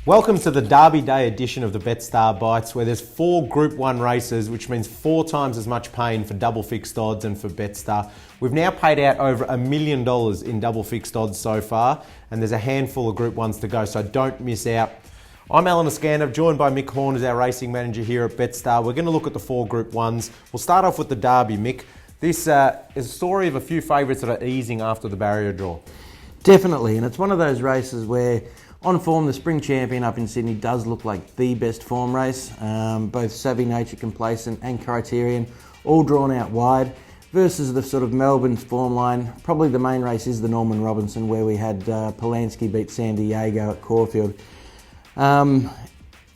Welcome to the Derby Day edition of the Betstar Bites, where there's 4 Group 1 races, which means 4 times as much paying for double fixed odds and for Betstar. We've now paid out over $1 million in double fixed odds so far, and there's a handful of Group 1s to go, so don't miss out. I'm Eskander, joined by Mick Horne as our racing manager here at Betstar. We're going to look at the 4 Group 1s. We'll start off with the Derby, Mick. This is a story of a few favourites that are easing after the barrier draw. Definitely, and it's one of those races where on form, the Spring Champion up in Sydney does look like the best form race. Both Savvy Nature, Complacent and Criterion all drawn out wide versus the sort of Melbourne's form line. Probably the main race is the Norman Robinson, where we had Polanski beat San Diego at Caulfield.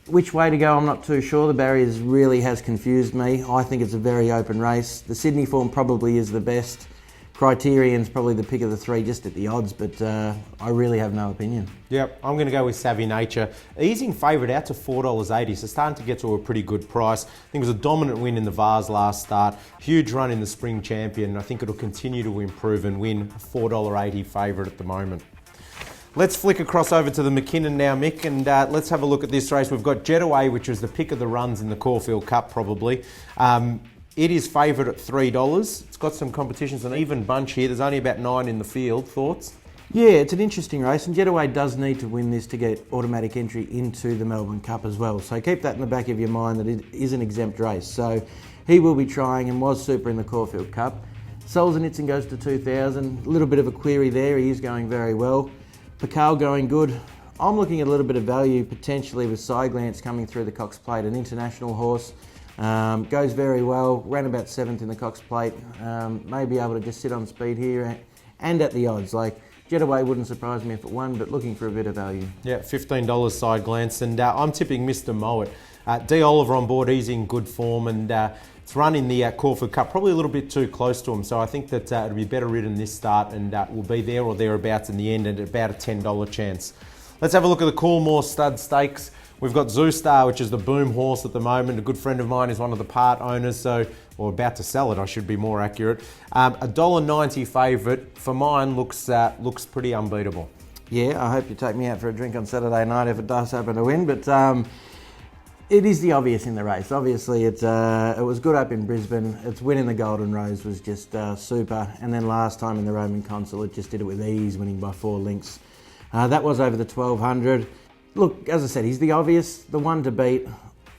Which way to go, I'm not too sure. The barriers really has confused me. I think it's a very open race. The Sydney form probably is the best. Criterion's probably the pick of the 3 just at the odds, but I really have no opinion. Yep, I'm going to go with Savvy Nature. Easing favourite out to $4.80, so starting to get to a pretty good price. I think it was a dominant win in the Vars last start. Huge run in the Spring Champion, and I think it'll continue to improve and win. A $4.80 favourite at the moment. Let's flick across over to the McKinnon now, Mick, and let's have a look at this race. We've got Jetaway, which was the pick of the runs in the Caulfield Cup probably. It is favoured at $3. It's got some competition, it's an even bunch here. There's only about 9 in the field. Thoughts? Yeah, it's an interesting race, and Jetaway does need to win this to get automatic entry into the Melbourne Cup as well. So keep that in the back of your mind that it is an exempt race. So he will be trying and was super in the Caulfield Cup. Solzhenitsyn goes to 2,000. A little bit of a query there. He is going very well. Pakal going good. I'm looking at a little bit of value potentially with Sideglance coming through the Cox Plate, an international horse. Goes very well, ran about 7th in the Cox Plate, may be able to just sit on speed here and at the odds. Like Jetaway wouldn't surprise me if it won, but looking for a bit of value. Yeah, $15 side glance, and I'm tipping Mr. Mowat. D. Oliver on board, he's in good form, and it's run in the Caulfield Cup, probably a little bit too close to him, so I think that it'll be better ridden this start, and will be there or thereabouts in the end, and at about a $10 chance. Let's have a look at the Coolmore Stud Stakes. We've got Zoostar, which is the boom horse at the moment. A good friend of mine is one of the part owners, or about to sell it, I should be more accurate. $1.90 favourite. For mine, looks pretty unbeatable. Yeah, I hope you take me out for a drink on Saturday night if it does happen to win, but it is the obvious in the race. Obviously, it was good up in Brisbane. Its win in the Golden Rose was just super, and then last time in the Roman Consul, it just did it with ease, winning by 4 lengths. That was over the 1200. Look, as I said, he's the obvious, the one to beat.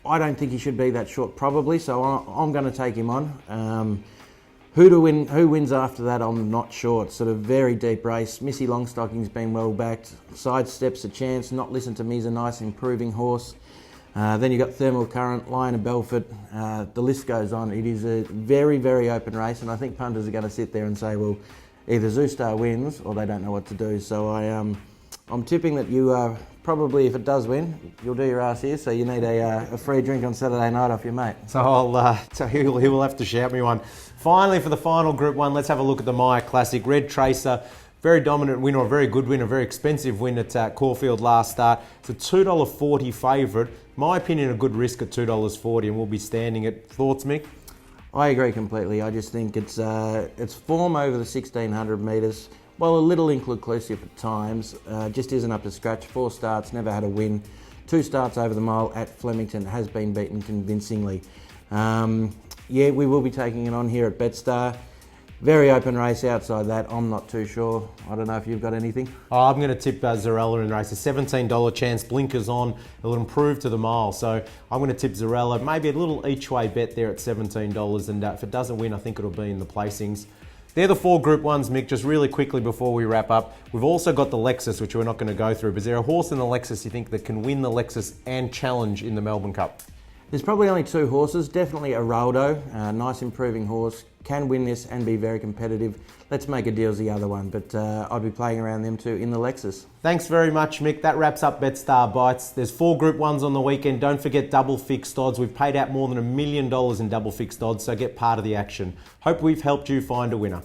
I don't think he should be that short probably, so I'm going to take him on. Who wins after that, I'm not sure. It's sort of very deep race. Missy Longstocking's been well backed. Sidesteps a chance. Not Listen to Me's a nice improving horse. Then you've got Thermal Current, Lion of Belfort. The list goes on. It is a very, very open race, and I think punters are going to sit there and say, well, either Zoostar wins or they don't know what to do. So I'm tipping that you probably, if it does win, you'll do your ass here, so you need a free drink on Saturday night off your mate. So he will have to shout me one. Finally, for the final Group 1, let's have a look at the Maya Classic. Red Tracer, very dominant win, or a very good win, a very expensive win at Caulfield last start. It's a $2.40 favourite. My opinion, a good risk at $2.40, and we'll be standing it. Thoughts, Mick? I agree completely. I just think it's form over the 1,600 metres. Well, a little inconclusive at times, just isn't up to scratch. 4 starts, never had a win. 2 starts over the mile at Flemington, has been beaten convincingly. Yeah, we will be taking it on here at Betstar. Very open race outside that, I'm not too sure. I don't know if you've got anything. I'm going to tip Zarella in the race. A $17 chance, blinkers on, it'll improve to the mile. So I'm going to tip Zarella, maybe a little each way bet there at $17, and if it doesn't win, I think it'll be in the placings. They're the 4 Group 1s, Mick. Just really quickly before we wrap up, we've also got the Lexus, which we're not going to go through, but is there a horse in the Lexus you think that can win the Lexus and challenge in the Melbourne Cup? There's probably only 2 horses. Definitely Araldo, a nice improving horse, can win this and be very competitive. Let's make a deal's the other one, but I'll be playing around them too in the Lexus. Thanks very much, Mick. That wraps up Betstar Bites. There's 4 Group 1s on the weekend. Don't forget double fixed odds. We've paid out more than $1 million in double fixed odds, so get part of the action. Hope we've helped you find a winner.